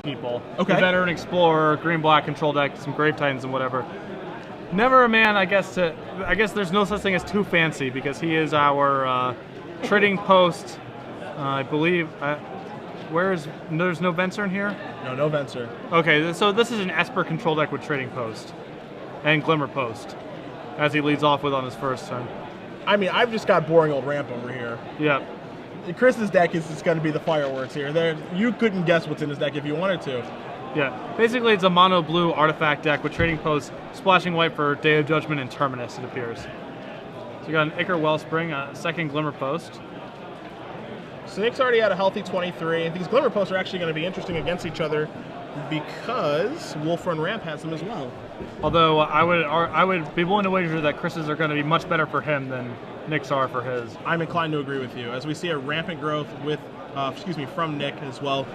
people. Okay. The Veteran Explorer, green-black control deck, some Grave Titans and whatever. Never a man, I guess there's no such thing as too fancy because he is our trading post, I believe. There's no Venser in here? No Venser. Okay, so this is an Esper control deck with trading post and Glimmer post, as he leads off with on his first turn. I mean, I've just got boring old ramp over here. Yep. Chris's deck is just going to be the fireworks here. You couldn't guess what's in his deck if you wanted to. Yeah, basically it's a mono blue artifact deck with trading post, splashing white for Day of Judgment and Terminus, it appears. So you got an Ichor Wellspring, a second Glimmer post. So Nick's already had a healthy 23. These Glimmer posts are actually going to be interesting against each other because Wolfrun Ramp has them as well. Although I would be willing to wager that Chris's are going to be much better for him than Nick's are for his. I'm inclined to agree with you, as we see a rampant growth with, from Nick as well.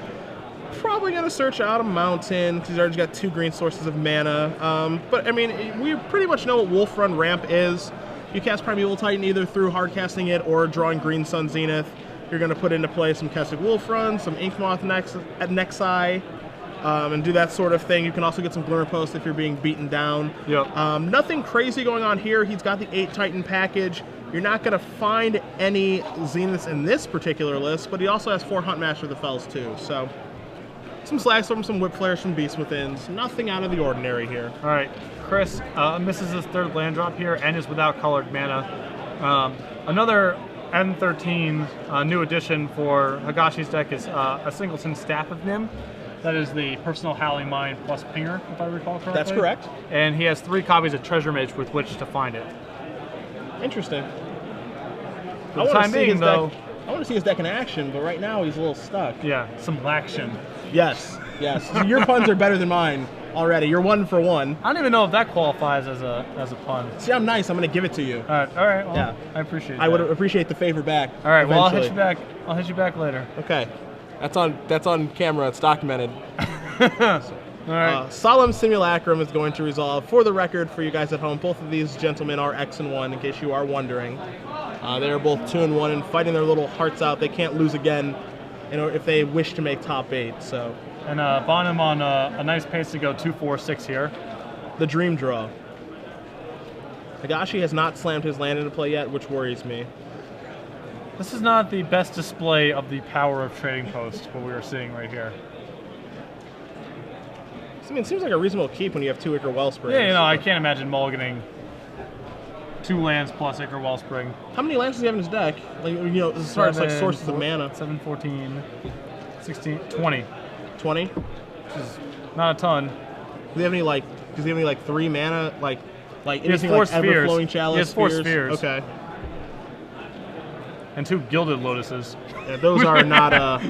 Probably going to search out a mountain because he's already got 2 green sources of mana. But I mean, we pretty much know what Wolfrun Ramp is. You cast Primeval Titan either through hard casting it or drawing Green Sun Zenith. You're going to put into play some Kessig Wolfrun, some Inkmoth Nexi, and do that sort of thing. You can also get some Glimmer Post if you're being beaten down. Yep. Nothing crazy going on here. He's got the 8 Titan package. You're not going to find any Zeniths in this particular list, but he also has 4 Huntmaster of the Fells too. So some Slagstorm, some Whip Flares, some Beast Withins. Nothing out of the ordinary here. All right, Chris misses his 3rd land drop here and is without colored mana. Another N13 new addition for Higashi's deck is a Singleton Staff of Nim. That is the personal Howling Mine plus Pinger, if I recall correctly. That's correct. And he has 3 copies of Treasure Mage with which to find it. Interesting. For the time being, though, I want to see his deck in action, but right now he's a little stuck. Yeah, some laction. Yes. So your puns are better than mine already. You're 1 for 1. I don't even know if that qualifies as a pun. See, I'm nice. I'm going to give it to you. All right. Well, yeah. I appreciate that. I would appreciate the favor back. All right. Eventually. Well, I'll hit you back later. Okay. That's on camera. It's documented. All right. Solemn Simulacrum is going to resolve. For the record, for you guys at home, both of these gentlemen are X and 1, in case you are wondering. They are both 2 and 1 and fighting their little hearts out. They can't lose again, if they wish to make top 8. So. And Bonham on a nice pace to go 2-4-6 here. The dream draw. Higashi has not slammed his land into play yet, which worries me. This is not the best display of the power of trading post, what we are seeing right here. I mean, it seems like a reasonable keep when you have 2 Ichor Wellsprings. Yeah, I can't imagine mulliganing 2 lands plus Ichor Wellspring. How many lands does he have in his deck? As far as sources of mana. 7, 14, 16, 20. 20? Which is not a ton. Does he have any 3 mana? Like he has anything 4 like spheres. Everflowing Chalice? He has 4 spheres. Okay. And 2 Gilded Lotuses. Yeah, those are not.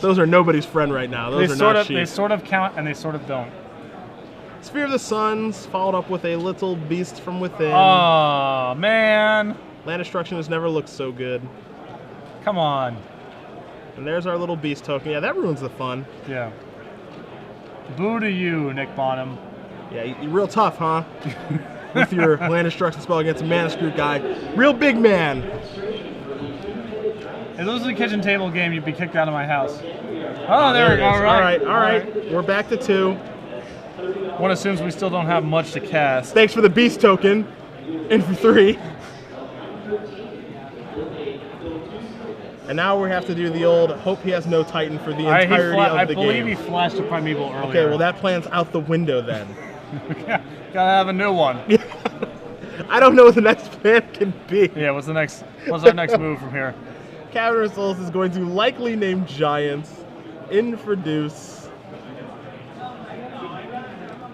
Those are nobody's friend right now. Those are not cheap. They sort of count and they sort of don't. Sphere of the Suns, followed up with a little Beast from Within. Oh man! Land Destruction has never looked so good. Come on. And there's our little Beast token. Yeah, that ruins the fun. Yeah. Boo to you, Nick Bonham. Yeah, you're real tough, huh? With your Land Destruction spell against a Mana Screw guy. Real big man. If this was a kitchen table game, you'd be kicked out of my house. Oh, there we go. All right. We're back to 2. One assumes we still don't have much to cast. Thanks for the Beast token. In for 3. And now we have to do the old hope he has no Titan for the entirety of the game. I believe he flashed a Primeval earlier. Okay, well that plan's out the window then. Gotta have a new one. I don't know what the next plan can be. Yeah, what's our next move from here? Cavern of Souls is going to likely name Giants. In for Deuce.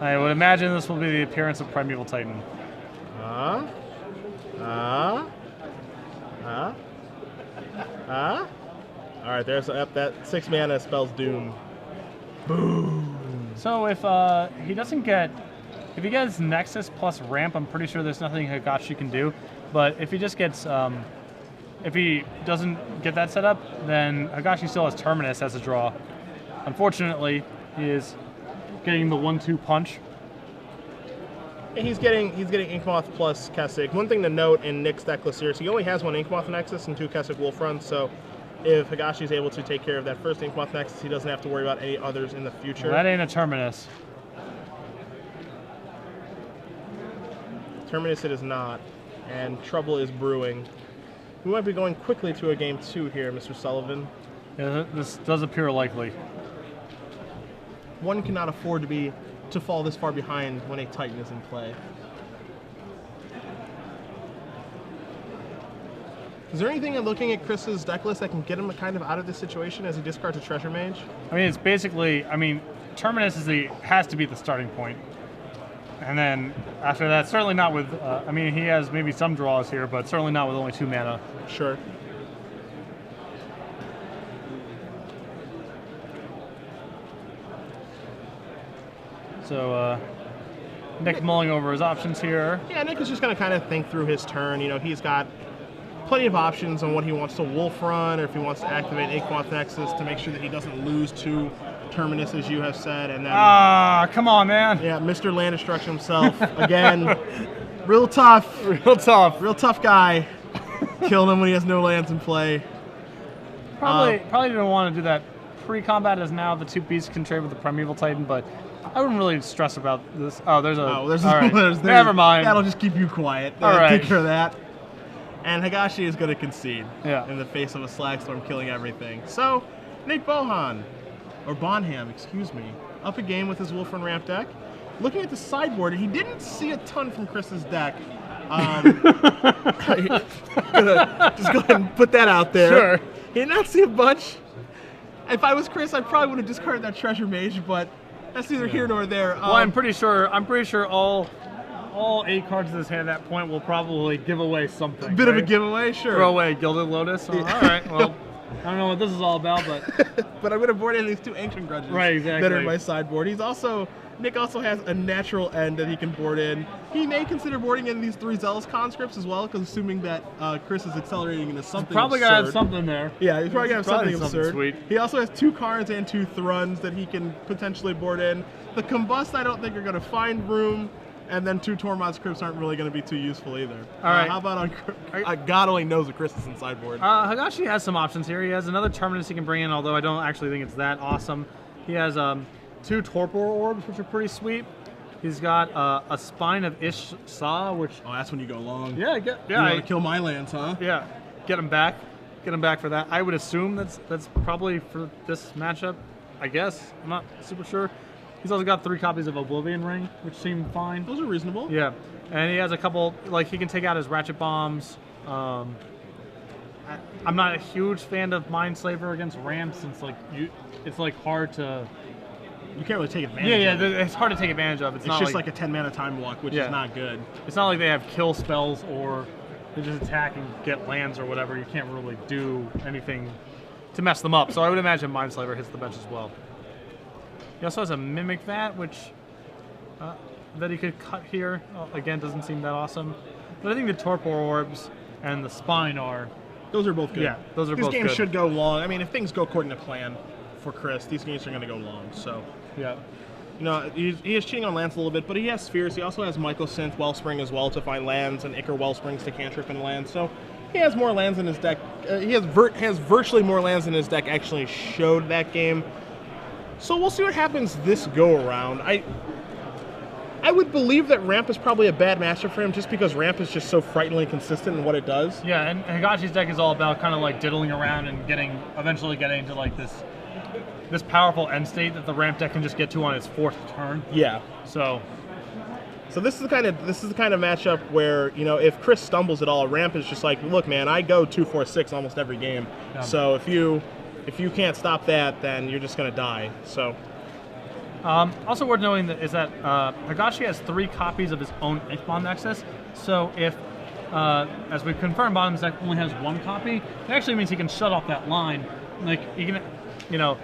I would imagine this will be the appearance of Primeval Titan. Alright, there's that 6 mana spells Doom. Boom. So if he gets Nexus plus Ramp, I'm pretty sure there's nothing Higashi can do. But if he just gets, if he doesn't get that set up, then Higashi still has Terminus as a draw. Unfortunately, he is getting the 1-2 punch. He's getting Inkmoth plus Kessig. One thing to note in Nick's deck list here is he only has 1 Inkmoth Nexus and 2 Kessig Wolfrun, so if Higashi is able to take care of that first Inkmoth Nexus, he doesn't have to worry about any others in the future. Well, that ain't a Terminus. Terminus it is not, and trouble is brewing. We might be going quickly to a game 2 here, Mr. Sullivan. Yeah, this does appear likely. One cannot afford to fall this far behind when a Titan is in play. Is there anything in looking at Chris's deck list that can get him kind of out of this situation as he discards a Treasure Mage? I mean, it's basically, Terminus has to be the starting point. And then after that, certainly not with, he has maybe some draws here, but certainly not with only 2 mana. Sure. So, Nick mulling over his options here. Yeah, Nick is just going to kind of think through his turn. You know, he's got plenty of options on what he wants to Wolf Run, or if he wants to activate Inkmoth Nexus to make sure that he doesn't lose to Terminus, as you have said. And then, come on, man. Yeah, Mr. Land Destruction himself. Again, real tough. Real tough. Real tough guy. Killed him when he has no lands in play. Probably didn't want to do that pre-combat, as now the 2 beasts can trade with the Primeval Titan, but I wouldn't really stress about this. Oh, there's never mind. That'll just keep you quiet. All right. Take care of that. And Higashi is going to concede in the face of a Slagstorm killing everything. So, Nick Bonham, excuse me, up a game with his Wolfrun Ramp deck. Looking at the sideboard, he didn't see a ton from Chris's deck. Just go ahead and put that out there. Sure. He did not see a bunch. If I was Chris, I probably would have discarded that Treasure Mage, but that's neither here nor there. Well, I'm pretty sure all 8 cards in his hand at that point will probably give away something. A bit of a giveaway, sure. Throw away Gilded Lotus. All right, well, I don't know what this is all about, but but I'm going to board in these 2 Ancient Grudges that are in my sideboard. Nick also has a natural end that he can board in. He may consider boarding in these 3 Zealous Conscripts as well, because assuming that Chris is accelerating into something probably absurd. Got to have something there. Yeah, he's probably going to have something absurd. Sweet. He also has 2 Karns and 2 Thruns that he can potentially board in. The Combust I don't think are going to find room, and then 2 Tormod's Crypts aren't really going to be too useful either. All right. How about on God only knows what Chris is in sideboard. Higashi has some options here. He has another Terminus he can bring in, although I don't actually think it's that awesome. He has 2 Torpor Orbs, which are pretty sweet. He's got a Spine of Ish-Sa, which... Oh, that's when you go long. Yeah, you want to kill my lands, huh? Yeah, get him back. Get him back for that. I would assume that's probably for this matchup, I guess. I'm not super sure. He's also got 3 copies of Oblivion Ring, which seem fine. Those are reasonable. Yeah, and he has a couple, he can take out his Ratchet Bombs. I'm not a huge fan of Mindslaver against ramps, since it's hard to... You can't really take advantage of it. Yeah, it's hard to take advantage of. It's just like a 10-mana time walk, which is not good. It's not like they have kill spells or they just attack and get lands or whatever. You can't really do anything to mess them up. So I would imagine Mindslaver hits the bench as well. He also has a Mimic Vat, which that he could cut here. Again, doesn't seem that awesome. But I think the Torpor Orbs and the Spine are... Those are both good. Yeah, those are both good. These games should go long. I mean, if things go according to plan for Chris, these games are going to go long, so... Yeah. You know, he is cheating on lands a little bit, but he has Spheres. He also has Mycosynth Wellspring as well to find lands, and Ichor Wellsprings to cantrip and lands. So he has more lands in his deck. He has virtually more lands in his deck actually showed that game. So we'll see what happens this go-around. I would believe that Ramp is probably a bad matchup for him just because Ramp is just so frighteningly consistent in what it does. Yeah, and Higashi's deck is all about kind of diddling around and eventually getting to this powerful end state that the Ramp deck can just get to on its 4th turn. Yeah. So this is the kind of matchup where, you know, if Chris stumbles at all, Ramp is just like, look, man, I go 2-4-6 almost every game. Yeah. So if you can't stop that, then you're just gonna die. So. Also worth noting is that Higashi has 3 copies of his own Inkmoth Nexus. So if, as we've confirmed, Bonham's deck only has 1 copy, it actually means he can shut off that line. You can,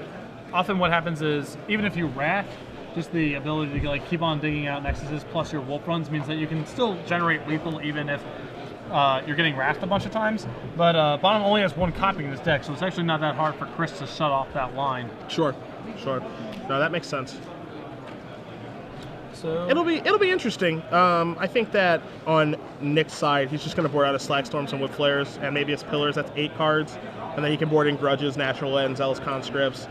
often what happens is, even if you Wrath, just the ability to keep on digging out Nexuses plus your Wolf Runs means that you can still generate lethal even if you're getting Wrathed a bunch of times. But Bonham only has 1 copy in his deck, so it's actually not that hard for Chris to shut off that line. Sure. No, that makes sense. So it'll be interesting. I think that on Nick's side, he's just going to board out a Slagstorm, some Wood Flares, and maybe his Pillars. That's 8 cards. And then he can board in Grudges, Natural End, Zealous Conscripts.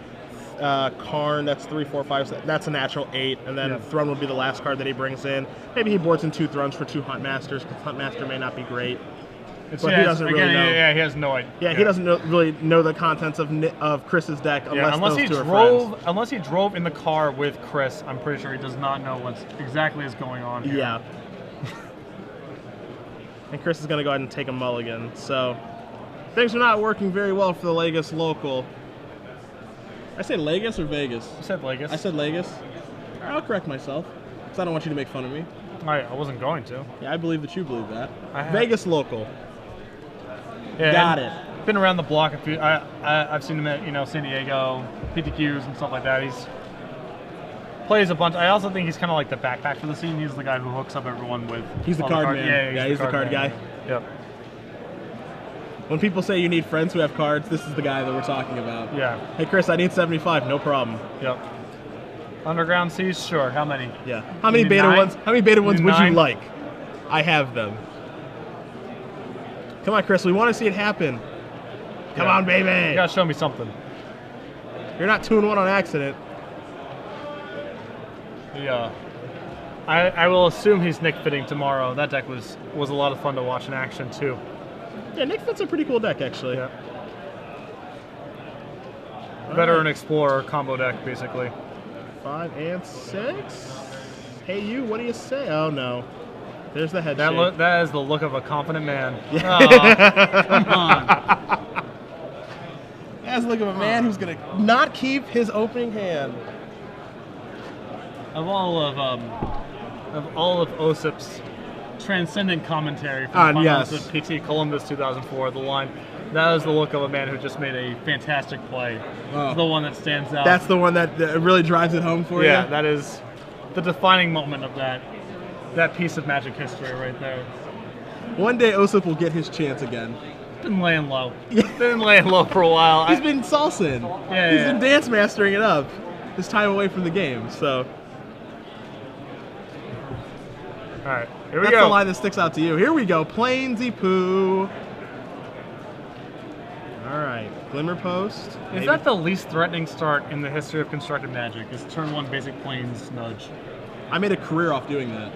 Karn, that's 3, 4, 5. That's a natural 8. And then Throne would be the last card that he brings in. Maybe he boards in 2 Thrones for 2 Huntmasters, because Huntmaster may not be great. But he doesn't really know. Yeah, he has no idea. Yeah, he doesn't really know the contents of Chris's deck unless those two are friends. Unless he drove in the car with Chris, I'm pretty sure he does not know what exactly is going on here. Yeah. And Chris is going to go ahead and take a mulligan. So things are not working very well for the Vegas local. I said Vegas or Vegas? You said Vegas. I said Vegas. I'll correct myself, because I don't want you to make fun of me. I wasn't going to. Yeah, I believe that you believe that. Vegas local. Yeah, got it. Been around the block a few. I've seen him at San Diego, PTQs and stuff like that. He's plays a bunch. I also think he's kind of like the backpack for the scene. He's the guy who hooks up everyone with. He's the card man. Yeah, he's the card guy. Yep. When people say you need friends who have cards, this is the guy that we're talking about. Yeah. Hey Chris, I need 75. No problem. Yep. Underground Seas, sure. How many? Yeah. How many beta 9? ones? How many beta ones would 9? you like? I have them. Come on, Chris. We want to see it happen. Come on, baby. You gotta show me something. You're not 2-1 on accident. Yeah. I will assume he's Nick fitting tomorrow. That deck was a lot of fun to watch in action too. Yeah, Nick Fit's a pretty cool deck actually. Yeah. Veteran Explorer combo deck basically. 5 and 6. Hey you, what do you say? Oh no. There's the head that shake. That is the look of a confident man. Yeah. Oh, come on. That's the look of a man who's gonna not keep his opening hand. Of all of OSIP's transcendent commentary from the finals of PT Columbus 2004, the line, that is the look of a man who just made a fantastic play. Oh. The one that stands out. That's the one that really drives it home for you? Yeah, that is the defining moment of that piece of Magic history right there. One day OSIP will get his chance again. Been laying low. Been laying low for a while. He's been salsing. Yeah, He's been dance mastering it up. His time away from the game, so. All right, here we go. That's the line that sticks out to you. Here we go, Plainsy Poo. All right, Glimmer Post. Is that the least threatening start in the history of constructed Magic? Is turn 1 basic Plains nudge? I made a career off doing that.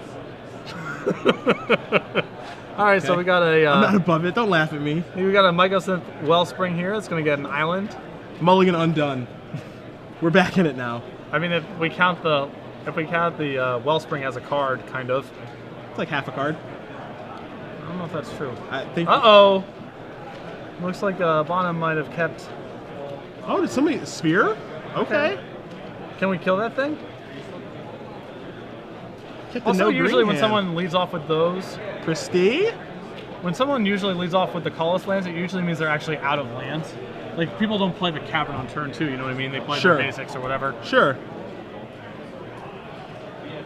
All right, so we got a. I'm not above it. Don't laugh at me. We got a Mycosynth Wellspring here. It's going to get an island. Mulligan undone. We're back in it now. I mean, if we count the Wellspring as a card, kind of. It's like half a card. I don't know if that's true. I think. Uh-oh. Looks like Bonham might have kept. Oh, did somebody spear? Okay. Can we kill that thing? Also, usually when someone leads off with those, Christie? When someone usually leads off with the colorless lands, it usually means they're actually out of lands. Like, people don't play the Cavern on turn 2, you know what I mean? They play the basics or whatever. Sure.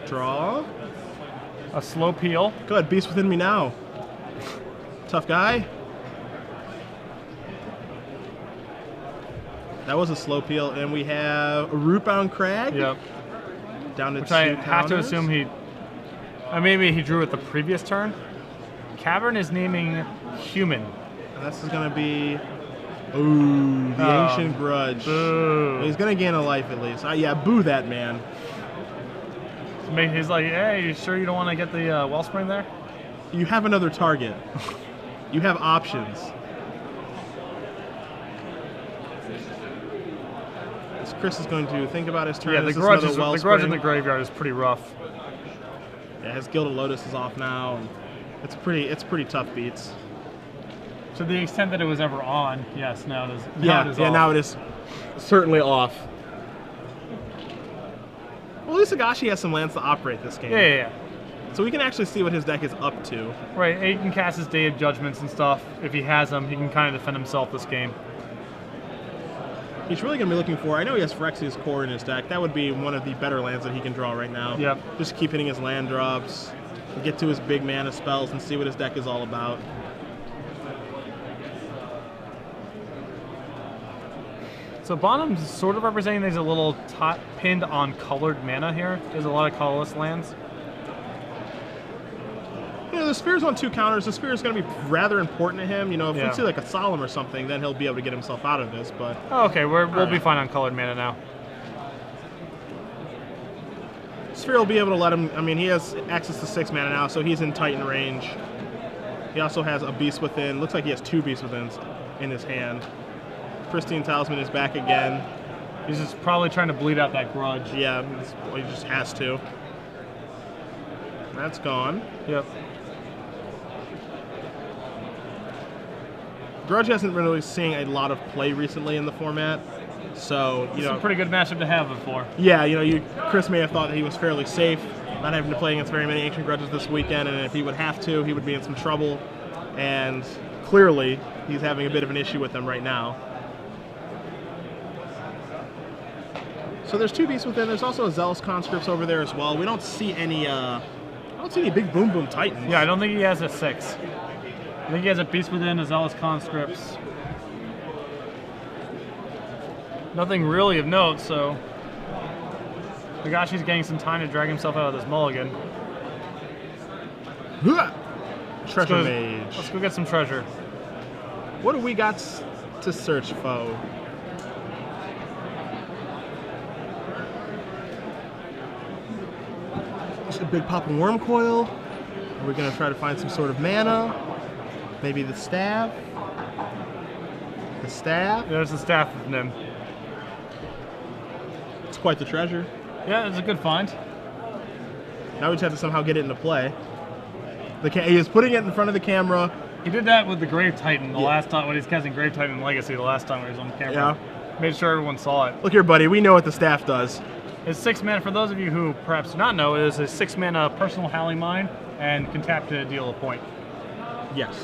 Draw. A slow peel. Go ahead, Beast Within me now. Tough guy. That was a slow peel, and we have a Rootbound Crag. Yep. Down to Which 2 I counters. have to assume maybe he drew it the previous turn. Cavern is naming Human. And this is going to be... Ooh, the Ancient Grudge. Boo. He's going to gain a life at least. Yeah, boo that man. He's like, hey, you sure you don't want to get the Wellspring there? You have another target. You have options. Chris is going to think about his turn. Yeah, the grudge in the graveyard is pretty rough. Yeah, his Gilded Lotus is off now. It's pretty tough beats. To the extent that it was ever on, yes, now it is. Now it is certainly off. Well, at least Higashi has some lands to operate this game. Yeah. So we can actually see what his deck is up to. Right, he can cast his Day of Judgments and stuff. If he has them, he can kind of defend himself this game. He's really going to be looking for, I know he has Phyrexia's Core in his deck. That would be one of the better lands that he can draw right now. Yep. Just keep hitting his land drops, get to his big mana spells, and see what his deck is all about. So Bonham's sort of representing there's a little pinned on colored mana here. There's a lot of colorless lands. You know, the Sphere's on 2 counters. The Sphere is going to be rather important to him. You know, if we see like a Solemn or something, then he'll be able to get himself out of this. But oh, okay, we'll be fine on colored mana now. Sphere will be able to let him. I mean, he has access to 6 mana now, so he's in Titan range. He also has a Beast Within. Looks like he has 2 Beast Withins in his hand. Pristine Talisman is back again. He's just probably trying to bleed out that grudge. Yeah, he just has to. That's gone. Yep. Grudge hasn't been really seeing a lot of play recently in the format, so It's a pretty good matchup to have it for. Yeah, you know, Chris may have thought that he was fairly safe, not having to play against very many Ancient Grudges this weekend, and if he would have to, he would be in some trouble. And clearly, he's having a bit of an issue with them right now. So there's 2 Beasts Within. There's also a Zealous Conscripts over there as well. We don't see any. I don't see any big Boom Boom Titans. Yeah, I don't think he has a 6. I think he has a Beast Within, a Zealous Conscripts. Nothing really of note, so Higashi's getting some time to drag himself out of this mulligan. Treasure Mage. Let's go get some treasure. What do we got to search, foe? Just a big popping worm coil. Are we going to try to find some sort of mana? Maybe the staff? The staff? Yeah, there's the staff of Nim. It's quite the treasure. Yeah, it's a good find. Now we just have to somehow get it into play. He is putting it in front of the camera. He did that with the Grave Titan the last time when he's casting Grave Titan Legacy the last time he was on camera. Yeah. Made sure everyone saw it. Look here, buddy. We know what the staff does. It's 6 mana. For those of you who perhaps do not know, it is a 6 mana personal Howling Mine and can tap to deal a point. Yes.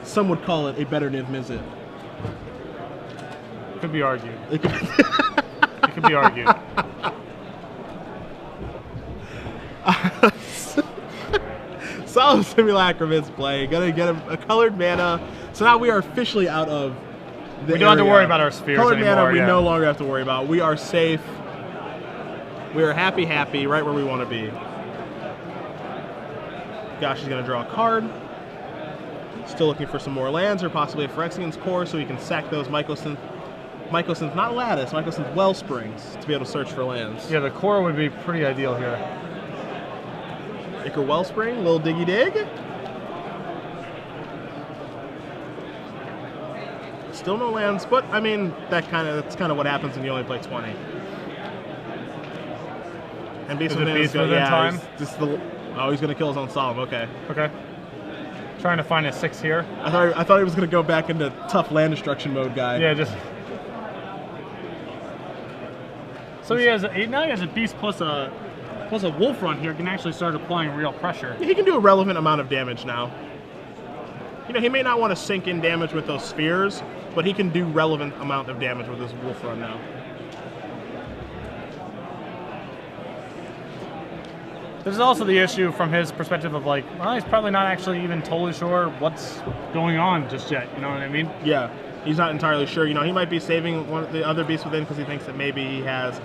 Some would call it a better Niv Mizzet. Could be argued. It could It could be argued. Solid Simulacrum is play. Gonna get a colored mana. So now we are officially out of the We don't have to worry about our spheres colored anymore. mana we no longer have to worry about. We are safe. We are happy, right where we want to be. Higashi's gonna draw a card. Still looking for some more lands or possibly a Phyrexian's Core so we can sack those Mycosynth, not Lattice, Mycosynth Wellsprings to be able to search for lands. Yeah, the core would be pretty ideal here. Ichor Wellspring, little diggy dig. Still no lands, but I mean that's kind of what happens when you only play 20. And Beast Within is going time. He's gonna kill his own Solemn. Okay. Okay. Trying to find a 6 here. I thought he was gonna go back into tough land destruction mode guy. Yeah, just. So he has now he has a beast plus a wolf run here. Can actually start applying real pressure. He can do a relevant amount of damage now. You know, he may not want to sink in damage with those spheres, but he can do relevant amount of damage with his wolf run now. There's also the issue from his perspective of like, well, he's probably not actually even totally sure what's going on just yet. You know what I mean? Yeah, he's not entirely sure. You know, he might be saving one of the other beasts within because he thinks that maybe he has,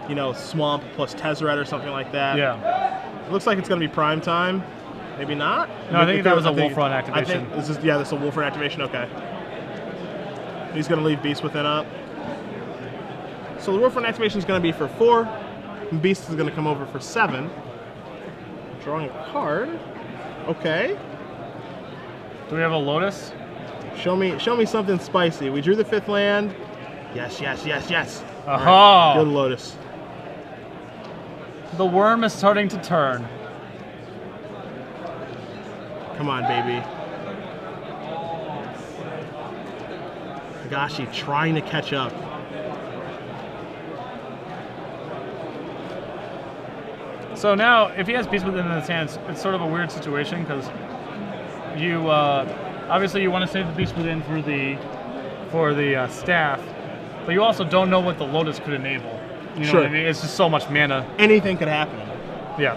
you know, Swamp plus Tezzeret or something like that. Yeah. It looks like it's going to be prime time. Maybe not. No, I think that was a wolf run activation. This is a wolf run activation. Okay. He's going to leave Beast Within up. So the wolf run activation is going to be for 4. And Beast is going to come over for 7. Drawing a card. Okay. Do we have a Lotus? Show me something spicy. We drew the 5th land. Yes. Aha! Right, go to Lotus. The worm is starting to turn. Come on, baby. Higashi trying to catch up. So now, if he has Beast Within in his hands, it's sort of a weird situation because you obviously you want to save the Beast Within for the staff, but you also don't know what the Lotus could enable. You know what I mean? It's just so much mana. Anything could happen. Yeah.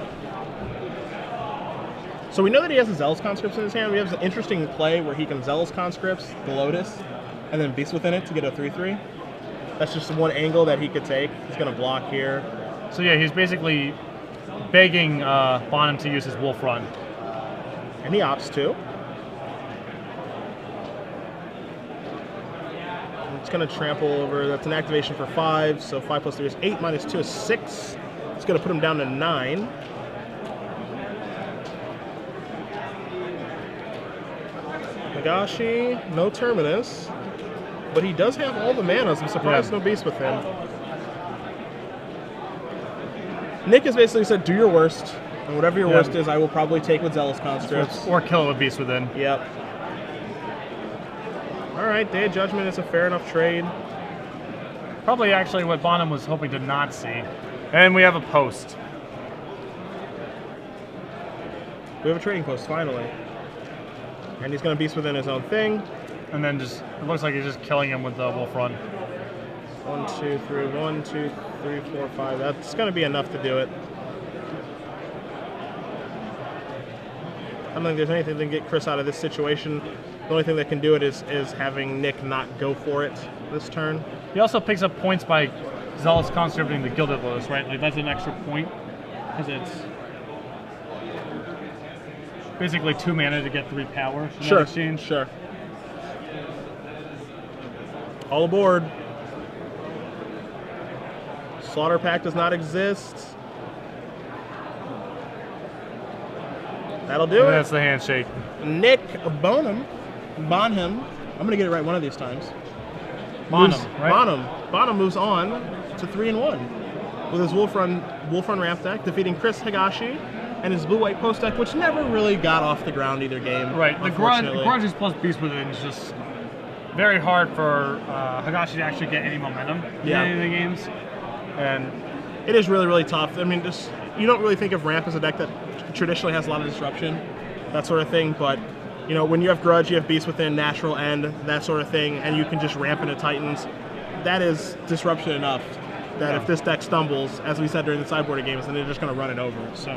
So we know that he has the Zealous Conscripts in his hand. We have an interesting play where he can Zealous Conscripts, the Lotus, and then Beast Within it to get a 3/3. That's just one angle that he could take. He's going to block here. So yeah, he's basically begging Bonham to use his Wolf Run. And he opts to. It's going to trample over. That's an activation for 5. So 5 plus 3 is 8. Minus 2 is 6. It's going to put him down to 9. Higashi, no Terminus. But he does have all the manas. I'm surprised no Beast with him. Nick has basically said, do your worst. And whatever your worst is, I will probably take with Zealous Conscripts. Or kill it with Beast Within. Yep. All right, Day of Judgment is a fair enough trade. Probably actually what Bonham was hoping to not see. And we have a post. We have a trading post, finally. And he's going to Beast Within his own thing. And then just, it looks like he's just killing him with the Wolf Run. 1, 2, 3, 1, 2, 3, 4, 5. That's going to be enough to do it. I don't think there's anything that can get Chris out of this situation. The only thing that can do it is having Nick not go for it this turn. He also picks up points by Zealous Conscripting the Gilded Lotus, right? Like that's an extra point. Because it's basically 2 mana to get 3 power. Sure, exchange. Sure. All aboard. Slaughter Pact does not exist. That'll do it. That's the handshake. Nick Bonham. I'm going to get it right one of these times. Bonham, right? Bonham moves on to 3-1 with his Wolf Run ramp deck, defeating Chris Higashi and his blue-white post deck, which never really got off the ground either game. Right. The Grudges plus Beast Within is just very hard for Higashi to actually get any momentum in any of the games. And it is really, really tough. I mean, just you don't really think of ramp as a deck that traditionally has a lot of disruption, that sort of thing, but you know, when you have Grudge, you have Beast Within, Natural End, that sort of thing, and you can just ramp into Titans, that is disruption enough that if this deck stumbles, as we said during the sideboarding games, then they're just going to run it over. So